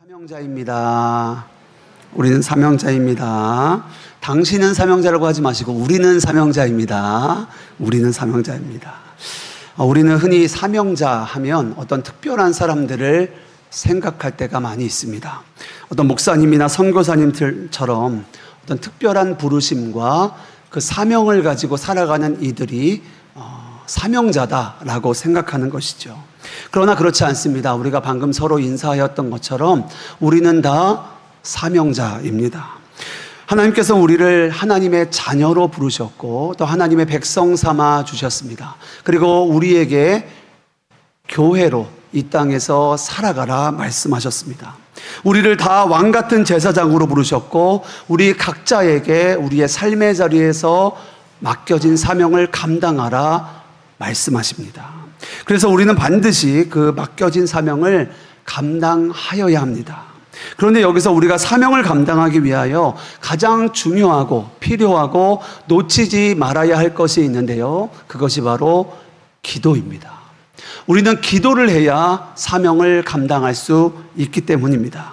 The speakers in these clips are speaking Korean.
사명자입니다. 우리는 사명자입니다. 당신은 사명자라고 하지 마시고 우리는 사명자입니다. 우리는 사명자입니다. 우리는 흔히 사명자 하면 어떤 특별한 사람들을 생각할 때가 많이 있습니다. 어떤 목사님이나 선교사님들처럼 어떤 특별한 부르심과 그 사명을 가지고 살아가는 이들이 사명자다라고 생각하는 것이죠. 그러나 그렇지 않습니다. 우리가 방금 서로 인사하였던 것처럼 우리는 다 사명자입니다. 하나님께서 우리를 하나님의 자녀로 부르셨고 또 하나님의 백성 삼아 주셨습니다. 그리고 우리에게 교회로 이 땅에서 살아가라 말씀하셨습니다. 우리를 다 왕 같은 제사장으로 부르셨고 우리 각자에게 우리의 삶의 자리에서 맡겨진 사명을 감당하라 말씀하십니다. 그래서 우리는 반드시 그 맡겨진 사명을 감당하여야 합니다. 그런데 여기서 우리가 사명을 감당하기 위하여 가장 중요하고 필요하고 놓치지 말아야 할 것이 있는데요. 그것이 바로 기도입니다. 우리는 기도를 해야 사명을 감당할 수 있기 때문입니다.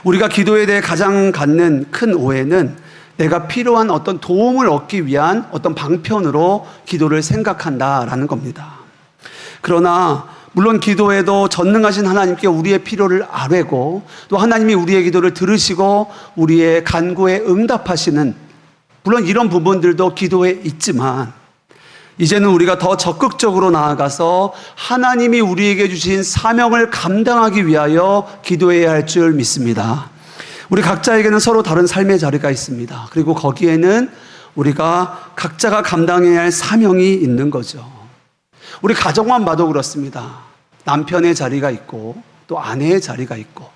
우리가 기도에 대해 가장 갖는 큰 오해는 내가 필요한 어떤 도움을 얻기 위한 어떤 방편으로 기도를 생각한다라는 겁니다. 그러나 물론 기도에도 전능하신 하나님께 우리의 필요를 아뢰고 또 하나님이 우리의 기도를 들으시고 우리의 간구에 응답하시는 물론 이런 부분들도 기도에 있지만 이제는 우리가 더 적극적으로 나아가서 하나님이 우리에게 주신 사명을 감당하기 위하여 기도해야 할 줄 믿습니다. 우리 각자에게는 서로 다른 삶의 자리가 있습니다. 그리고 거기에는 우리가 각자가 감당해야 할 사명이 있는 거죠. 우리 가정만 봐도 그렇습니다. 남편의 자리가 있고 또 아내의 자리가 있고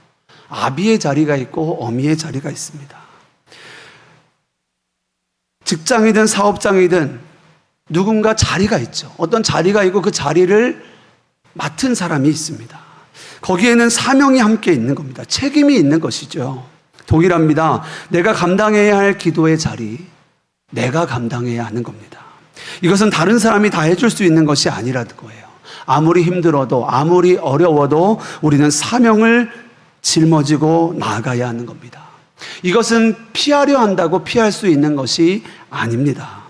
아비의 자리가 있고 어미의 자리가 있습니다. 직장이든 사업장이든 누군가 자리가 있죠. 어떤 자리가 있고 그 자리를 맡은 사람이 있습니다. 거기에는 사명이 함께 있는 겁니다. 책임이 있는 것이죠. 동일합니다. 내가 감당해야 할 기도의 자리, 내가 감당해야 하는 겁니다. 이것은 다른 사람이 다 해줄 수 있는 것이 아니라는 거예요. 아무리 힘들어도 아무리 어려워도 우리는 사명을 짊어지고 나아가야 하는 겁니다. 이것은 피하려 한다고 피할 수 있는 것이 아닙니다.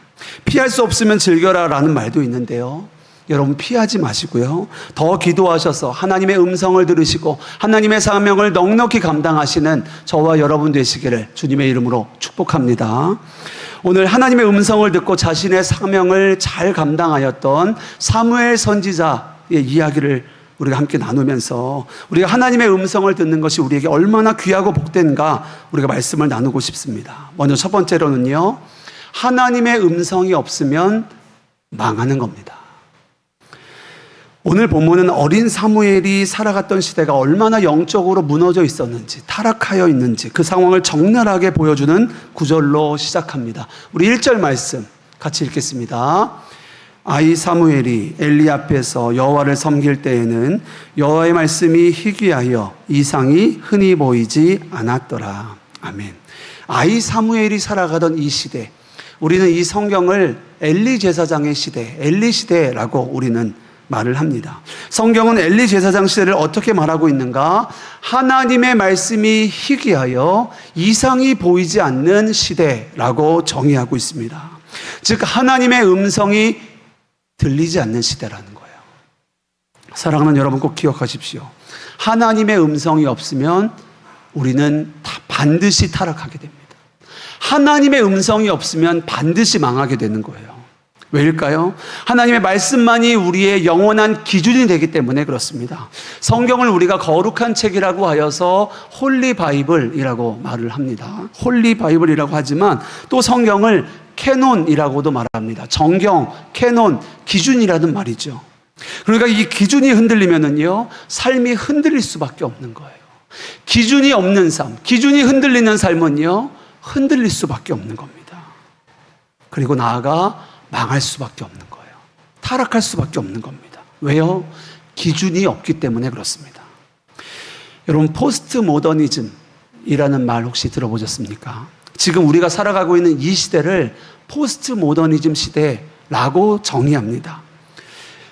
피할 수 없으면 즐겨라 라는 말도 있는데요. 여러분 피하지 마시고요. 더 기도하셔서 하나님의 음성을 들으시고 하나님의 사명을 넉넉히 감당하시는 저와 여러분 되시기를 주님의 이름으로 축복합니다. 오늘 하나님의 음성을 듣고 자신의 사명을 잘 감당하였던 사무엘 선지자의 이야기를 우리가 함께 나누면서 우리가 하나님의 음성을 듣는 것이 우리에게 얼마나 귀하고 복된가 우리가 말씀을 나누고 싶습니다. 먼저 첫 번째로는요. 하나님의 음성이 없으면 망하는 겁니다. 오늘 본문은 어린 사무엘이 살아갔던 시대가 얼마나 영적으로 무너져 있었는지 타락하여 있는지 그 상황을 적나라하게 보여주는 구절로 시작합니다. 우리 1절 말씀 같이 읽겠습니다. 아이 사무엘이 엘리 앞에서 여호와를 섬길 때에는 여호와의 말씀이 희귀하여 이상이 흔히 보이지 않았더라. 아멘. 아이 사무엘이 살아가던 이 시대, 우리는 이 성경을 엘리 제사장의 시대, 엘리 시대라고 우리는 말을 합니다. 성경은 엘리 제사장 시대를 어떻게 말하고 있는가? 하나님의 말씀이 희귀하여 이상이 보이지 않는 시대라고 정의하고 있습니다. 즉 하나님의 음성이 들리지 않는 시대라는 거예요. 사랑하는 여러분 꼭 기억하십시오. 하나님의 음성이 없으면 우리는 반드시 타락하게 됩니다. 하나님의 음성이 없으면 반드시 망하게 되는 거예요. 왜일까요? 하나님의 말씀만이 우리의 영원한 기준이 되기 때문에 그렇습니다. 성경을 우리가 거룩한 책이라고 하여서 홀리 바이블이라고 말을 합니다. 홀리 바이블이라고 하지만 또 성경을 캐논이라고도 말합니다. 정경, 캐논, 기준이라는 말이죠. 그러니까 이 기준이 흔들리면은요, 삶이 흔들릴 수밖에 없는 거예요. 기준이 없는 삶, 기준이 흔들리는 삶은요, 흔들릴 수밖에 없는 겁니다. 그리고 나아가 망할 수밖에 없는 거예요. 타락할 수밖에 없는 겁니다. 왜요? 기준이 없기 때문에 그렇습니다. 여러분 포스트 모더니즘이라는 말 혹시 들어보셨습니까? 지금 우리가 살아가고 있는 이 시대를 포스트 모더니즘 시대라고 정의합니다.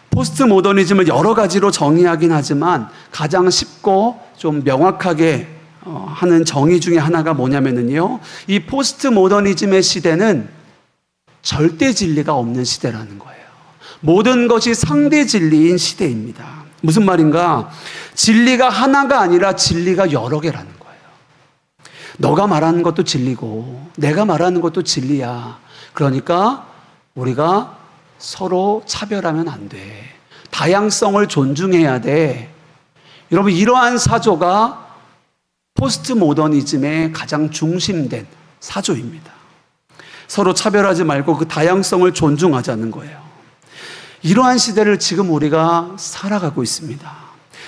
포스트 모더니즘을 여러 가지로 정의하긴 하지만 가장 쉽고 좀 명확하게 하는 정의 중에 하나가 뭐냐면요, 이 포스트 모더니즘의 시대는 절대 진리가 없는 시대라는 거예요. 모든 것이 상대 진리인 시대입니다. 무슨 말인가? 진리가 하나가 아니라 진리가 여러 개라는 거예요. 너가 말하는 것도 진리고 내가 말하는 것도 진리야. 그러니까 우리가 서로 차별하면 안 돼. 다양성을 존중해야 돼. 여러분, 이러한 사조가 포스트 모더니즘의 가장 중심된 사조입니다. 서로 차별하지 말고 그 다양성을 존중하자는 거예요. 이러한 시대를 지금 우리가 살아가고 있습니다.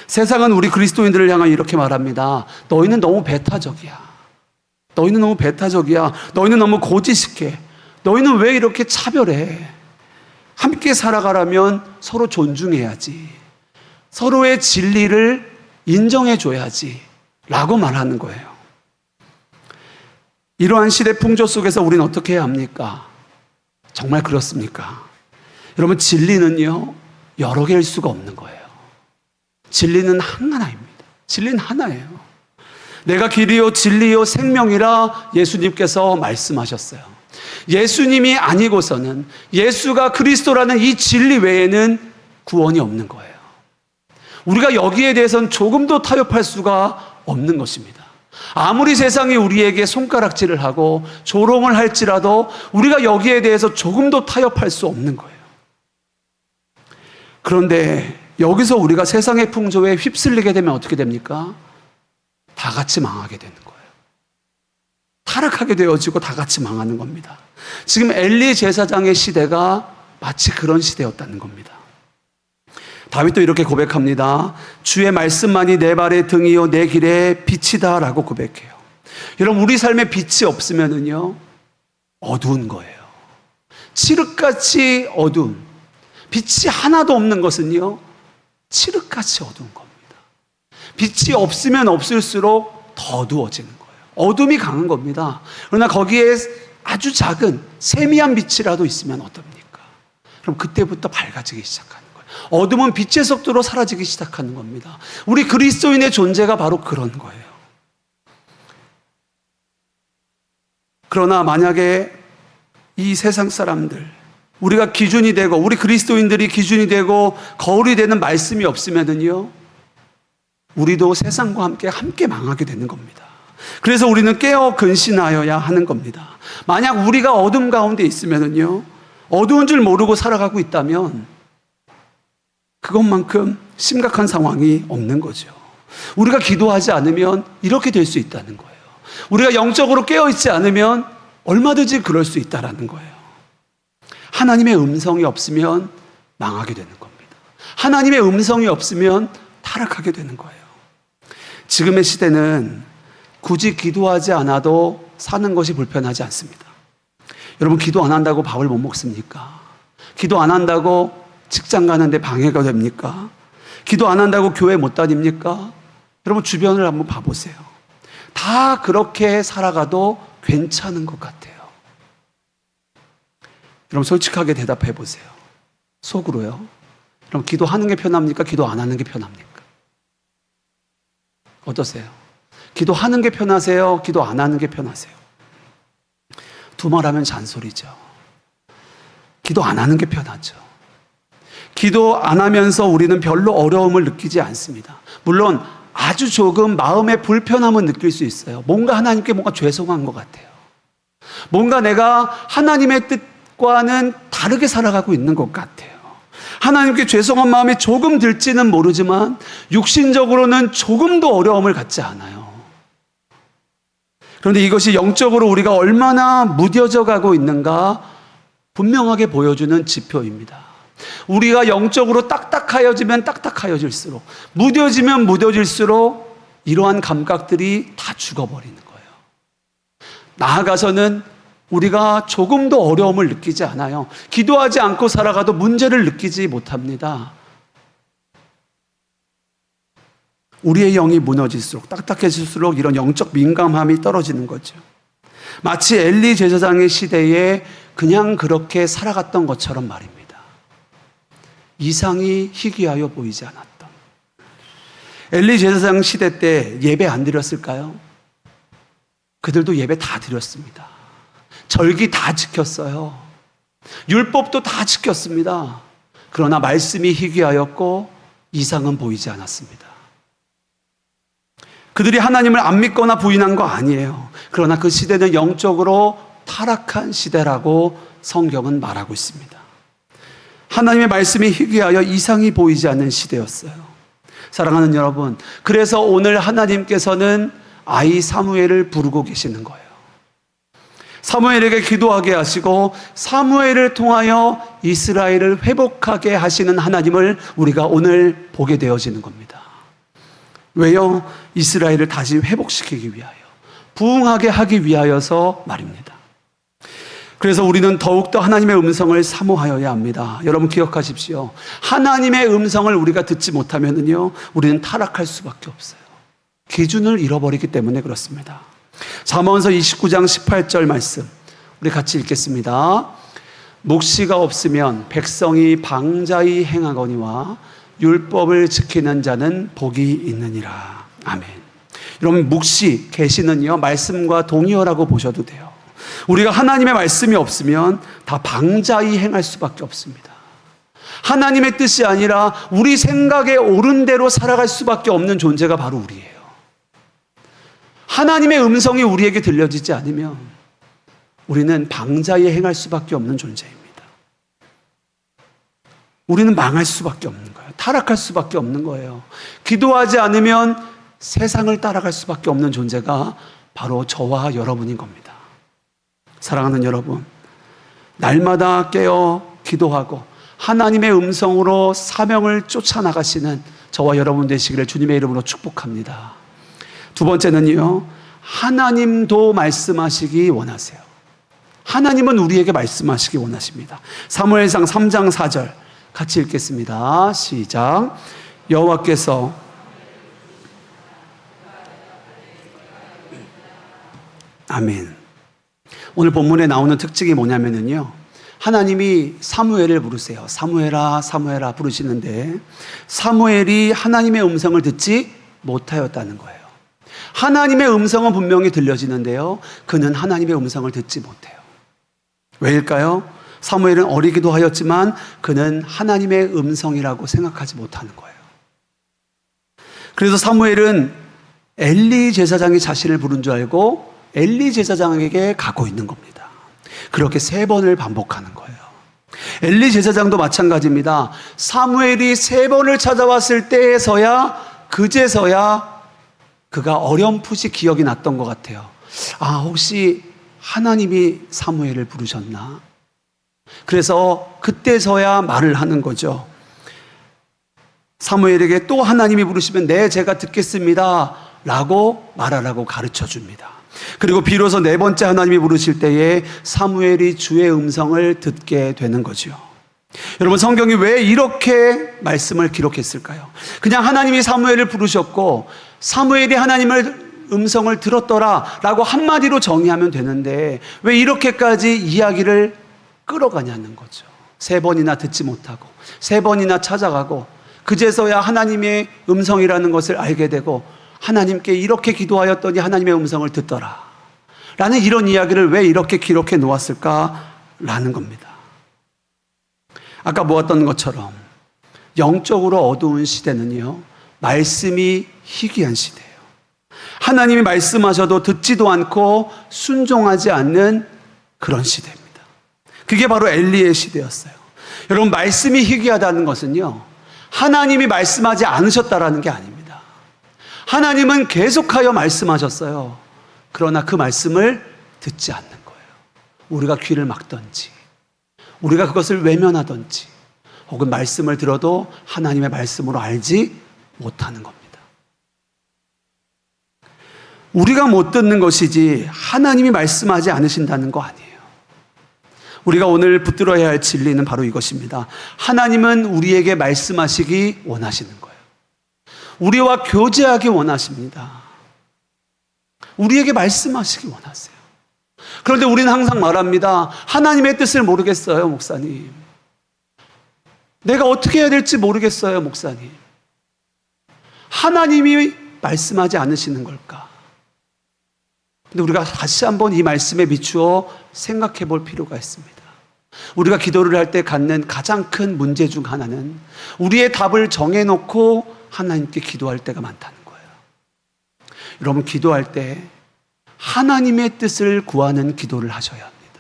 세상은 우리 그리스도인들을 향해 이렇게 말합니다. 너희는 너무 배타적이야. 너희는 너무 배타적이야. 너희는 너무 고지식해. 너희는 왜 이렇게 차별해? 함께 살아가려면 서로 존중해야지. 서로의 진리를 인정해줘야지. 라고 말하는 거예요. 이러한 시대 풍조 속에서 우리는 어떻게 해야 합니까? 정말 그렇습니까? 여러분, 진리는요, 여러 개일 수가 없는 거예요. 진리는 하나입니다. 진리는 하나예요. 내가 길이요 진리요 생명이라 예수님께서 말씀하셨어요. 예수님이 아니고서는, 예수가 그리스도라는 이 진리 외에는 구원이 없는 거예요. 우리가 여기에 대해서는 조금도 타협할 수가 없는 것입니다. 아무리 세상이 우리에게 손가락질을 하고 조롱을 할지라도 우리가 여기에 대해서 조금도 타협할 수 없는 거예요. 그런데 여기서 우리가 세상의 풍조에 휩쓸리게 되면 어떻게 됩니까? 다 같이 망하게 되는 거예요. 타락하게 되어지고 다 같이 망하는 겁니다. 지금 엘리 제사장의 시대가 마치 그런 시대였다는 겁니다. 다윗도 이렇게 고백합니다. 주의 말씀만이 내 발의 등이요 내 길의 빛이다 라고 고백해요. 여러분, 우리 삶에 빛이 없으면은요, 어두운 거예요. 칠흑같이 어두운, 빛이 하나도 없는 것은요, 칠흑같이 어두운 겁니다. 빛이 없으면 없을수록 더 어두워지는 거예요. 어둠이 강한 겁니다. 그러나 거기에 아주 작은 세미한 빛이라도 있으면 어떻습니까? 그럼 그때부터 밝아지기 시작하는 거예요. 어둠은 빛의 속도로 사라지기 시작하는 겁니다. 우리 그리스도인의 존재가 바로 그런 거예요. 그러나 만약에 이 세상 사람들, 우리가 기준이 되고 우리 그리스도인들이 기준이 되고 거울이 되는 말씀이 없으면은요, 우리도 세상과 함께 망하게 되는 겁니다. 그래서 우리는 깨어 근신하여야 하는 겁니다. 만약 우리가 어둠 가운데 있으면은요, 어두운 줄 모르고 살아가고 있다면 그것만큼 심각한 상황이 없는 거죠. 우리가 기도하지 않으면 이렇게 될 수 있다는 거예요. 우리가 영적으로 깨어있지 않으면 얼마든지 그럴 수 있다는 거예요. 하나님의 음성이 없으면 망하게 되는 겁니다. 하나님의 음성이 없으면 타락하게 되는 거예요. 지금의 시대는 굳이 기도하지 않아도 사는 것이 불편하지 않습니다. 여러분, 기도 안 한다고 밥을 못 먹습니까? 기도 안 한다고 직장 가는데 방해가 됩니까? 기도 안 한다고 교회 못 다닙니까? 여러분, 주변을 한번 봐보세요. 다 그렇게 살아가도 괜찮은 것 같아요. 여러분, 솔직하게 대답해 보세요. 속으로요. 그럼 기도하는 게 편합니까? 기도 안 하는 게 편합니까? 어떠세요? 기도하는 게 편하세요? 기도 안 하는 게 편하세요? 두말하면 잔소리죠. 기도 안 하는 게 편하죠. 기도 안 하면서 우리는 별로 어려움을 느끼지 않습니다. 물론 아주 조금 마음의 불편함은 느낄 수 있어요. 뭔가 하나님께 뭔가 죄송한 것 같아요. 뭔가 내가 하나님의 뜻과는 다르게 살아가고 있는 것 같아요. 하나님께 죄송한 마음이 조금 들지는 모르지만 육신적으로는 조금도 어려움을 갖지 않아요. 그런데 이것이 영적으로 우리가 얼마나 무뎌져 가고 있는가 분명하게 보여주는 지표입니다. 우리가 영적으로 딱딱하여지면 딱딱하여질수록, 무뎌지면 무뎌질수록 이러한 감각들이 다 죽어버리는 거예요. 나아가서는 우리가 조금도 어려움을 느끼지 않아요. 기도하지 않고 살아가도 문제를 느끼지 못합니다. 우리의 영이 무너질수록, 딱딱해질수록 이런 영적 민감함이 떨어지는 거죠. 마치 엘리 제사장의 시대에 그냥 그렇게 살아갔던 것처럼 말입니다. 이상이 희귀하여 보이지 않았던. 엘리 제사장 시대 때 예배 안 드렸을까요? 그들도 예배 다 드렸습니다. 절기 다 지켰어요. 율법도 다 지켰습니다. 그러나 말씀이 희귀하였고 이상은 보이지 않았습니다. 그들이 하나님을 안 믿거나 부인한 거 아니에요. 그러나 그 시대는 영적으로 타락한 시대라고 성경은 말하고 있습니다. 하나님의 말씀이 희귀하여 이상이 보이지 않는 시대였어요. 사랑하는 여러분, 그래서 오늘 하나님께서는 아이 사무엘을 부르고 계시는 거예요. 사무엘에게 기도하게 하시고 사무엘을 통하여 이스라엘을 회복하게 하시는 하나님을 우리가 오늘 보게 되어지는 겁니다. 왜요? 이스라엘을 다시 회복시키기 위하여, 부흥하게 하기 위하여서 말입니다. 그래서 우리는 더욱더 하나님의 음성을 사모하여야 합니다. 여러분 기억하십시오. 하나님의 음성을 우리가 듣지 못하면요, 우리는 타락할 수밖에 없어요. 기준을 잃어버리기 때문에 그렇습니다. 잠언서 29장 18절 말씀 우리 같이 읽겠습니다. 묵시가 없으면 백성이 방자히 행하거니와 율법을 지키는 자는 복이 있느니라. 아멘. 여러분 묵시, 계시는요 말씀과 동의어라고 보셔도 돼요. 우리가 하나님의 말씀이 없으면 다 방자히 행할 수밖에 없습니다. 하나님의 뜻이 아니라 우리 생각에 옳은 대로 살아갈 수밖에 없는 존재가 바로 우리예요. 하나님의 음성이 우리에게 들려지지 않으면 우리는 방자히 행할 수밖에 없는 존재입니다. 우리는 망할 수밖에 없는 거예요. 타락할 수밖에 없는 거예요. 기도하지 않으면 세상을 따라갈 수밖에 없는 존재가 바로 저와 여러분인 겁니다. 사랑하는 여러분, 날마다 깨어 기도하고 하나님의 음성으로 사명을 쫓아나가시는 저와 여러분 되시기를 주님의 이름으로 축복합니다. 두 번째는요, 하나님도 말씀하시기 원하세요. 하나님은 우리에게 말씀하시기 원하십니다. 사무엘상 3장 4절 같이 읽겠습니다. 시작. 여호와께서 아멘. 오늘 본문에 나오는 특징이 뭐냐면요, 하나님이 사무엘을 부르세요. 사무엘아 사무엘아 부르시는데 사무엘이 하나님의 음성을 듣지 못하였다는 거예요. 하나님의 음성은 분명히 들려지는데요, 그는 하나님의 음성을 듣지 못해요. 왜일까요? 사무엘은 어리기도 하였지만 그는 하나님의 음성이라고 생각하지 못하는 거예요. 그래서 사무엘은 엘리 제사장이 자신을 부른 줄 알고 엘리 제사장에게 가고 있는 겁니다. 그렇게 3번을 반복하는 거예요. 엘리 제사장도 마찬가지입니다. 사무엘이 3번을 찾아왔을 때에서야, 그제서야 그가 어렴풋이 기억이 났던 것 같아요. 아, 혹시 하나님이 사무엘을 부르셨나? 그래서 그때서야 말을 하는 거죠. 사무엘에게 또 하나님이 부르시면 네, 제가 듣겠습니다 라고 말하라고 가르쳐 줍니다. 그리고 비로소 4번째 하나님이 부르실 때에 사무엘이 주의 음성을 듣게 되는 거죠. 여러분, 성경이 왜 이렇게 말씀을 기록했을까요? 그냥 하나님이 사무엘을 부르셨고 사무엘이 하나님의 음성을 들었더라 라고 한마디로 정의하면 되는데 왜 이렇게까지 이야기를 끌어가냐는 거죠. 3번이나 듣지 못하고 3번이나 찾아가고 그제서야 하나님의 음성이라는 것을 알게 되고 하나님께 이렇게 기도하였더니 하나님의 음성을 듣더라 라는 이런 이야기를 왜 이렇게 기록해 놓았을까라는 겁니다. 아까 보았던 것처럼 영적으로 어두운 시대는요, 말씀이 희귀한 시대예요. 하나님이 말씀하셔도 듣지도 않고 순종하지 않는 그런 시대입니다. 그게 바로 엘리의 시대였어요. 여러분, 말씀이 희귀하다는 것은요, 하나님이 말씀하지 않으셨다라는 게 아닙니다. 하나님은 계속하여 말씀하셨어요. 그러나 그 말씀을 듣지 않는 거예요. 우리가 귀를 막든지 우리가 그것을 외면하든지 혹은 말씀을 들어도 하나님의 말씀으로 알지 못하는 겁니다. 우리가 못 듣는 것이지 하나님이 말씀하지 않으신다는 거 아니에요. 우리가 오늘 붙들어야 할 진리는 바로 이것입니다. 하나님은 우리에게 말씀하시기 원하시는 거예요. 우리와 교제하기 원하십니다. 우리에게 말씀하시기 원하세요. 그런데 우리는 항상 말합니다. 하나님의 뜻을 모르겠어요, 목사님. 내가 어떻게 해야 될지 모르겠어요, 목사님. 하나님이 말씀하지 않으시는 걸까? 근데 우리가 다시 한번 이 말씀에 비추어 생각해 볼 필요가 있습니다. 우리가 기도를 할 때 갖는 가장 큰 문제 중 하나는 우리의 답을 정해놓고 하나님께 기도할 때가 많다는 거예요. 여러분, 기도할 때 하나님의 뜻을 구하는 기도를 하셔야 합니다.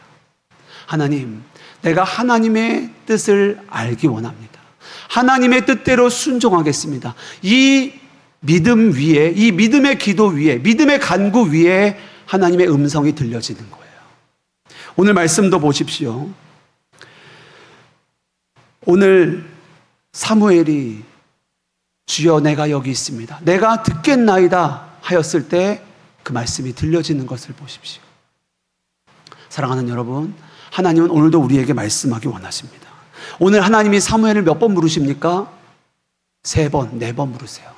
하나님, 내가 하나님의 뜻을 알기 원합니다. 하나님의 뜻대로 순종하겠습니다. 이 믿음 위에, 이 믿음의 기도 위에, 믿음의 간구 위에 하나님의 음성이 들려지는 거예요. 오늘 말씀도 보십시오. 오늘 사무엘이 주여 내가 여기 있습니다, 내가 듣겠나이다 하였을 때 그 말씀이 들려지는 것을 보십시오. 사랑하는 여러분, 하나님은 오늘도 우리에게 말씀하기 원하십니다. 오늘 하나님이 사무엘을 몇 번 부르십니까? 3번, 4번 부르세요.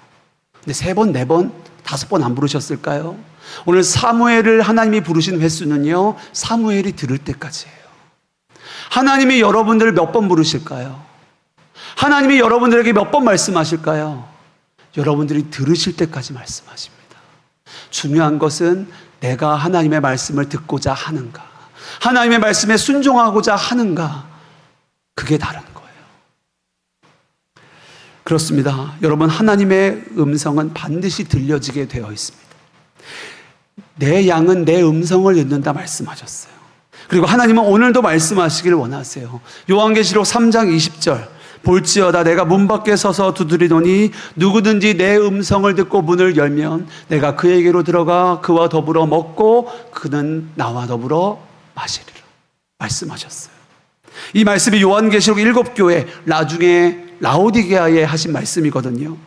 근데 3번, 4번, 5번 안 부르셨을까요? 오늘 사무엘을 하나님이 부르신 횟수는요, 사무엘이 들을 때까지예요. 하나님이 여러분들을 몇 번 부르실까요? 하나님이 여러분들에게 몇 번 말씀하실까요? 여러분들이 들으실 때까지 말씀하십니다. 중요한 것은 내가 하나님의 말씀을 듣고자 하는가, 하나님의 말씀에 순종하고자 하는가, 그게 다른 거예요. 그렇습니다. 여러분, 하나님의 음성은 반드시 들려지게 되어 있습니다. 내 양은 내 음성을 듣는다 말씀하셨어요. 그리고 하나님은 오늘도 말씀하시길 원하세요. 요한계시록 3장 20절, 볼지어다 내가 문 밖에 서서 두드리노니 누구든지 내 음성을 듣고 문을 열면 내가 그에게로 들어가 그와 더불어 먹고 그는 나와 더불어 마시리라 말씀하셨어요. 이 말씀이 요한계시록 7교회, 나중에 라오디게아에 하신 말씀이거든요.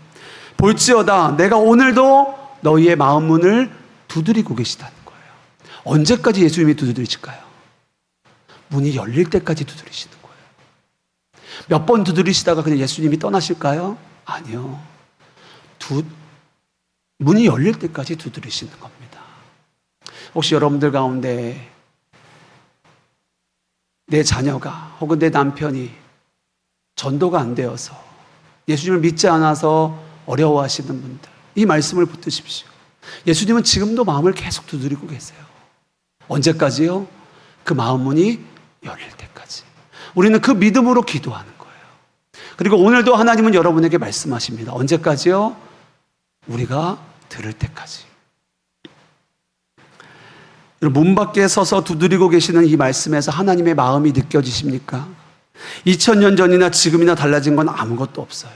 볼지어다 내가 오늘도 너희의 마음 문을 두드리고 계시다는 거예요. 언제까지 예수님이 두드리실까요? 문이 열릴 때까지 두드리시는 거예요. 몇 번 두드리시다가 그냥 예수님이 떠나실까요? 아니요. 문이 열릴 때까지 두드리시는 겁니다. 혹시 여러분들 가운데 내 자녀가 혹은 내 남편이 전도가 안 되어서 예수님을 믿지 않아서 어려워하시는 분들, 이 말씀을 붙드십시오. 예수님은 지금도 마음을 계속 두드리고 계세요. 언제까지요? 그 마음 문이 열릴 때까지. 우리는 그 믿음으로 기도하는 거예요. 그리고 오늘도 하나님은 여러분에게 말씀하십니다. 언제까지요? 우리가 들을 때까지. 문 밖에 서서 두드리고 계시는 이 말씀에서 하나님의 마음이 느껴지십니까? 2000년 전이나 지금이나 달라진 건 아무것도 없어요.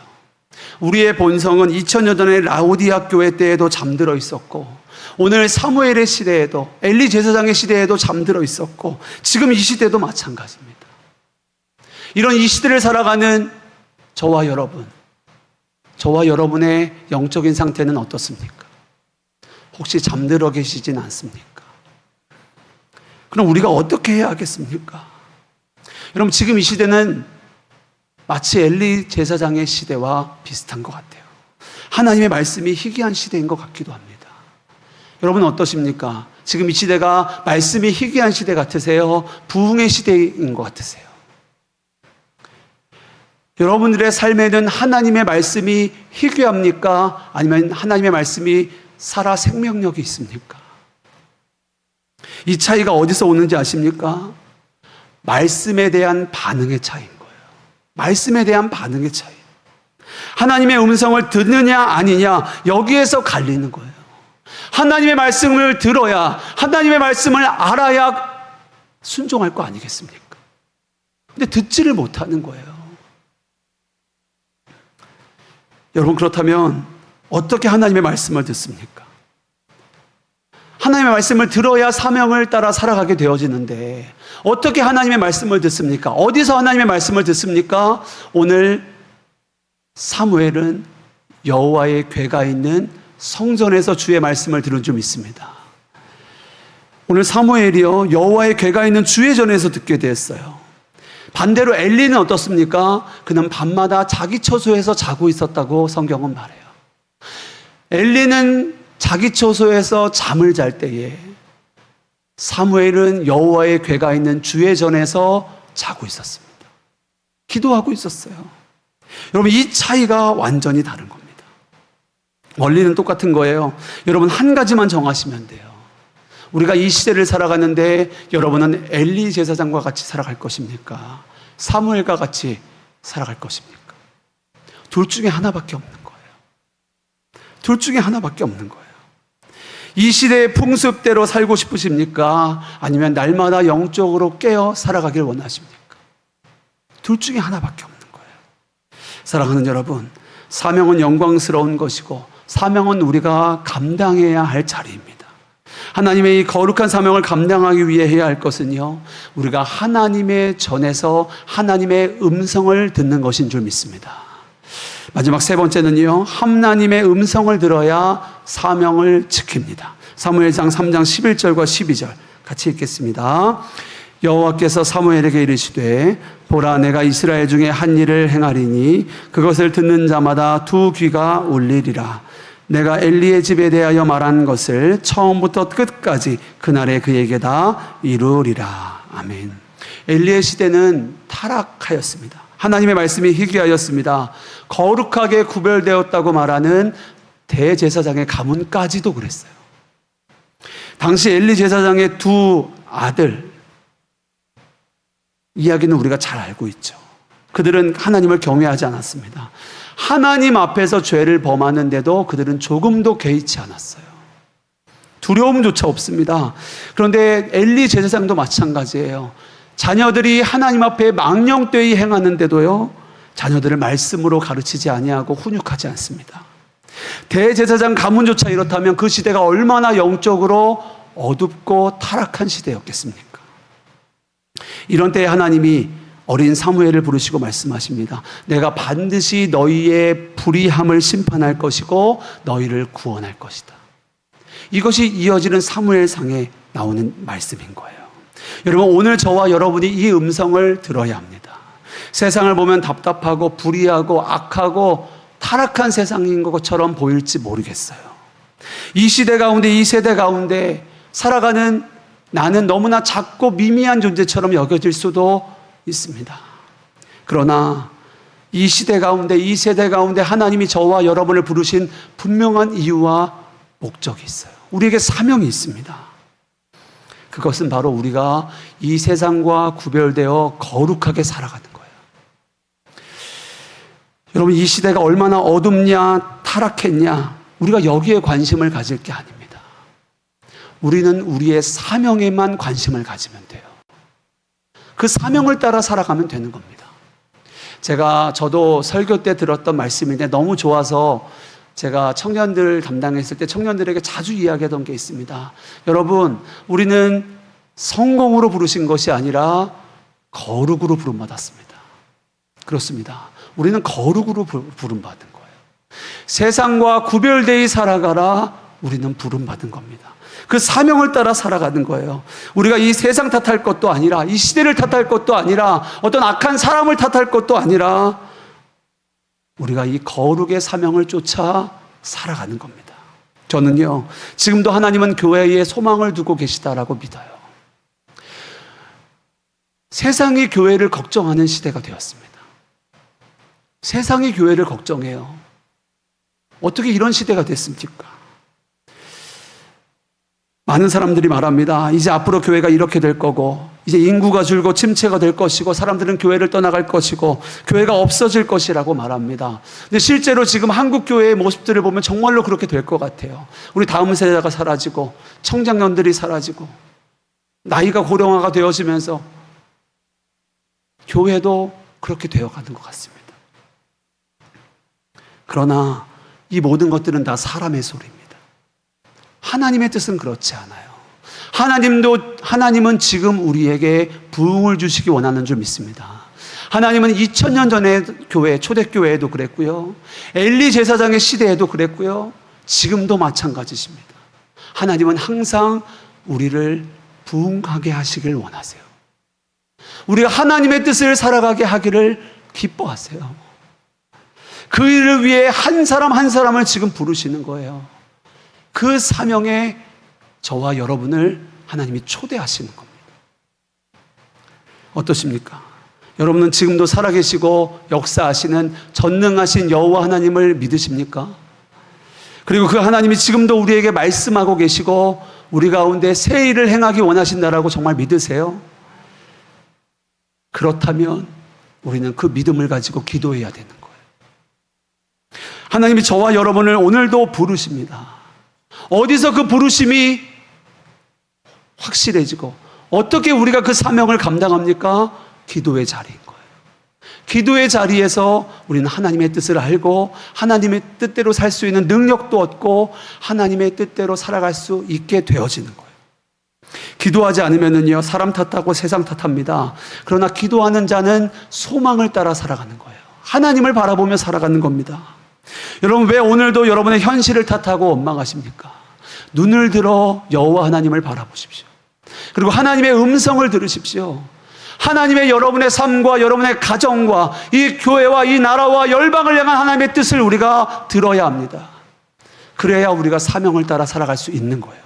우리의 본성은 2000년 전에 라오디아 교회 때에도 잠들어 있었고, 오늘 사무엘의 시대에도, 엘리 제사장의 시대에도 잠들어 있었고, 지금 이 시대도 마찬가지입니다. 이런 이 시대를 살아가는 저와 여러분, 저와 여러분의 영적인 상태는 어떻습니까? 혹시 잠들어 계시진 않습니까? 그럼 우리가 어떻게 해야 하겠습니까? 여러분, 지금 이 시대는 마치 엘리 제사장의 시대와 비슷한 것 같아요. 하나님의 말씀이 희귀한 시대인 것 같기도 합니다. 여러분 어떠십니까? 지금 이 시대가 말씀이 희귀한 시대 같으세요? 부흥의 시대인 것 같으세요? 여러분들의 삶에는 하나님의 말씀이 희귀합니까? 아니면 하나님의 말씀이 살아 생명력이 있습니까? 이 차이가 어디서 오는지 아십니까? 말씀에 대한 반응의 차이인 거예요. 말씀에 대한 반응의 차이. 하나님의 음성을 듣느냐 아니냐, 여기에서 갈리는 거예요. 하나님의 말씀을 들어야, 하나님의 말씀을 알아야 순종할 거 아니겠습니까? 근데 듣지를 못하는 거예요. 여러분, 그렇다면 어떻게 하나님의 말씀을 듣습니까? 하나님의 말씀을 들어야 사명을 따라 살아가게 되어지는데 어떻게 하나님의 말씀을 듣습니까? 어디서 하나님의 말씀을 듣습니까? 오늘 사무엘은 여호와의 궤가 있는 성전에서 주의 말씀을 들은 줄 믿습니다. 오늘 사무엘이요, 여호와의 궤가 있는 주의 전에서 듣게 됐어요. 반대로 엘리는 어떻습니까? 그는 밤마다 자기 처소에서 자고 있었다고 성경은 말해요. 엘리는 자기 처소에서 잠을 잘 때에 사무엘은 여호와의 궤가 있는 주의 전에서 자고 있었습니다. 기도하고 있었어요. 여러분, 이 차이가 완전히 다른 겁니다. 원리는 똑같은 거예요. 여러분, 한 가지만 정하시면 돼요. 우리가 이 시대를 살아가는데 여러분은 엘리 제사장과 같이 살아갈 것입니까? 사무엘과 같이 살아갈 것입니까? 둘 중에 하나밖에 없는 거예요. 둘 중에 하나밖에 없는 거예요. 이 시대의 풍습대로 살고 싶으십니까? 아니면 날마다 영적으로 깨어 살아가길 원하십니까? 둘 중에 하나밖에 없는 거예요. 사랑하는 여러분, 사명은 영광스러운 것이고 사명은 우리가 감당해야 할 자리입니다. 하나님의 이 거룩한 사명을 감당하기 위해 해야 할 것은요, 우리가 하나님의 전에서 하나님의 음성을 듣는 것인 줄 믿습니다. 마지막 세 번째는요, 하나님의 음성을 들어야 사명을 지킵니다. 사무엘상 3장 11절과 12절 같이 읽겠습니다. 여호와께서 사무엘에게 이르시되 보라, 내가 이스라엘 중에 한 일을 행하리니 그것을 듣는 자마다 두 귀가 울리리라. 내가 엘리의 집에 대하여 말한 것을 처음부터 끝까지 그날에 그에게 다 이루리라. 아멘. 엘리의 시대는 타락하였습니다. 하나님의 말씀이 희귀하였습니다. 거룩하게 구별되었다고 말하는 대제사장의 가문까지도 그랬어요. 당시 엘리 제사장의 두 아들 이야기는 우리가 잘 알고 있죠. 그들은 하나님을 경외하지 않았습니다. 하나님 앞에서 죄를 범하는데도 그들은 조금도 개의치 않았어요. 두려움조차 없습니다. 그런데 엘리 제사장도 마찬가지예요. 자녀들이 하나님 앞에 망령되이 행하는데도요, 자녀들을 말씀으로 가르치지 아니하고 훈육하지 않습니다. 대제사장 가문조차 이렇다면 그 시대가 얼마나 영적으로 어둡고 타락한 시대였겠습니까? 이런 때에 하나님이 어린 사무엘을 부르시고 말씀하십니다. 내가 반드시 너희의 불의함을 심판할 것이고 너희를 구원할 것이다. 이것이 이어지는 사무엘상에 나오는 말씀인 거예요. 여러분, 오늘 저와 여러분이 이 음성을 들어야 합니다. 세상을 보면 답답하고 불의하고 악하고 타락한 세상인 것처럼 보일지 모르겠어요. 이 시대 가운데, 이 세대 가운데 살아가는 나는 너무나 작고 미미한 존재처럼 여겨질 수도 있습니다. 그러나 이 시대 가운데, 이 세대 가운데 하나님이 저와 여러분을 부르신 분명한 이유와 목적이 있어요. 우리에게 사명이 있습니다. 그것은 바로 우리가 이 세상과 구별되어 거룩하게 살아가는 거예요. 여러분, 이 시대가 얼마나 어둡냐, 타락했냐, 우리가 여기에 관심을 가질 게 아닙니다. 우리는 우리의 사명에만 관심을 가지면 돼요. 그 사명을 따라 살아가면 되는 겁니다. 저도 설교 때 들었던 말씀인데 너무 좋아서 제가 청년들 담당했을 때 청년들에게 자주 이야기하던 게 있습니다. 여러분, 우리는 성공으로 부르신 것이 아니라 거룩으로 부름받았습니다. 그렇습니다. 우리는 거룩으로 부름받은 거예요. 세상과 구별되이 살아가라, 우리는 부름받은 겁니다. 그 사명을 따라 살아가는 거예요. 우리가 이 세상 탓할 것도 아니라, 이 시대를 탓할 것도 아니라, 어떤 악한 사람을 탓할 것도 아니라, 우리가 이 거룩의 사명을 쫓아 살아가는 겁니다. 저는요, 지금도 하나님은 교회에 소망을 두고 계시다라고 믿어요. 세상이 교회를 걱정하는 시대가 되었습니다. 세상이 교회를 걱정해요. 어떻게 이런 시대가 됐습니까? 많은 사람들이 말합니다. 이제 앞으로 교회가 이렇게 될 거고, 이제 인구가 줄고 침체가 될 것이고, 사람들은 교회를 떠나갈 것이고, 교회가 없어질 것이라고 말합니다. 근데 실제로 지금 한국 교회의 모습들을 보면 정말로 그렇게 될 것 같아요. 우리 다음 세대가 사라지고, 청장년들이 사라지고, 나이가 고령화가 되어지면서 교회도 그렇게 되어가는 것 같습니다. 그러나 이 모든 것들은 다 사람의 소리입니다. 하나님의 뜻은 그렇지 않아요. 하나님은 지금 우리에게 부흥을 주시기 원하는 줄 믿습니다. 하나님은 2000년 전에 교회, 초대교회에도 그랬고요. 엘리 제사장의 시대에도 그랬고요. 지금도 마찬가지십니다. 하나님은 항상 우리를 부흥하게 하시길 원하세요. 우리가 하나님의 뜻을 살아가게 하기를 기뻐하세요. 그 일을 위해 한 사람 한 사람을 지금 부르시는 거예요. 그 사명에 저와 여러분을 하나님이 초대하시는 겁니다. 어떠십니까? 여러분은 지금도 살아계시고 역사하시는 전능하신 여호와 하나님을 믿으십니까? 그리고 그 하나님이 지금도 우리에게 말씀하고 계시고 우리 가운데 새 일을 행하기 원하신다라고 정말 믿으세요? 그렇다면 우리는 그 믿음을 가지고 기도해야 되는 거예요. 하나님이 저와 여러분을 오늘도 부르십니다. 어디서 그 부르심이 확실해지고 어떻게 우리가 그 사명을 감당합니까? 기도의 자리인 거예요. 기도의 자리에서 우리는 하나님의 뜻을 알고 하나님의 뜻대로 살 수 있는 능력도 얻고 하나님의 뜻대로 살아갈 수 있게 되어지는 거예요. 기도하지 않으면요 사람 탓하고 세상 탓합니다. 그러나 기도하는 자는 소망을 따라 살아가는 거예요. 하나님을 바라보며 살아가는 겁니다. 여러분, 왜 오늘도 여러분의 현실을 탓하고 원망하십니까? 눈을 들어 여호와 하나님을 바라보십시오. 그리고 하나님의 음성을 들으십시오. 하나님의 여러분의 삶과 여러분의 가정과 이 교회와 이 나라와 열방을 향한 하나님의 뜻을 우리가 들어야 합니다. 그래야 우리가 사명을 따라 살아갈 수 있는 거예요.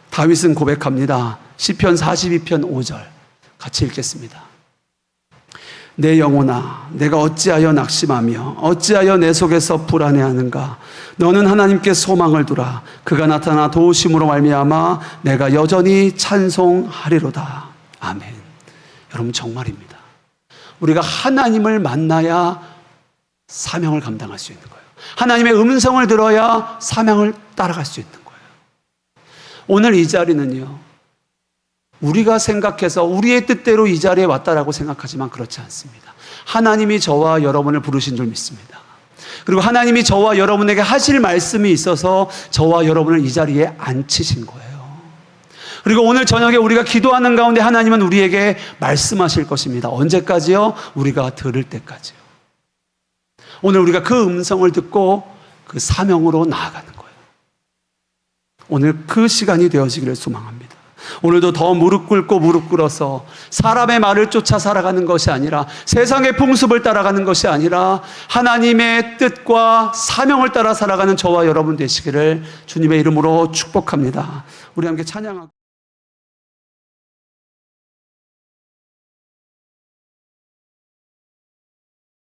다윗은 고백합니다. 시편 42편 5절 같이 읽겠습니다. 내 영혼아, 내가 어찌하여 낙심하며 어찌하여 내 속에서 불안해하는가? 너는 하나님께 소망을 두라. 그가 나타나 도우심으로 말미암아 내가 여전히 찬송하리로다. 아멘. 여러분, 정말입니다. 우리가 하나님을 만나야 사명을 감당할 수 있는 거예요. 하나님의 음성을 들어야 사명을 따라갈 수 있는 거예요. 오늘 이 자리는요, 우리가 생각해서 우리의 뜻대로 이 자리에 왔다라고 생각하지만 그렇지 않습니다. 하나님이 저와 여러분을 부르신 줄 믿습니다. 그리고 하나님이 저와 여러분에게 하실 말씀이 있어서 저와 여러분을 이 자리에 앉히신 거예요. 그리고 오늘 저녁에 우리가 기도하는 가운데 하나님은 우리에게 말씀하실 것입니다. 언제까지요? 우리가 들을 때까지요. 오늘 우리가 그 음성을 듣고 그 사명으로 나아가는 거예요. 오늘 그 시간이 되어지기를 소망합니다. 오늘도 더 무릎 꿇고 무릎 꿇어서 사람의 말을 쫓아 살아가는 것이 아니라 세상의 풍습을 따라가는 것이 아니라 하나님의 뜻과 사명을 따라 살아가는 저와 여러분 되시기를 주님의 이름으로 축복합니다. 우리 함께 찬양하고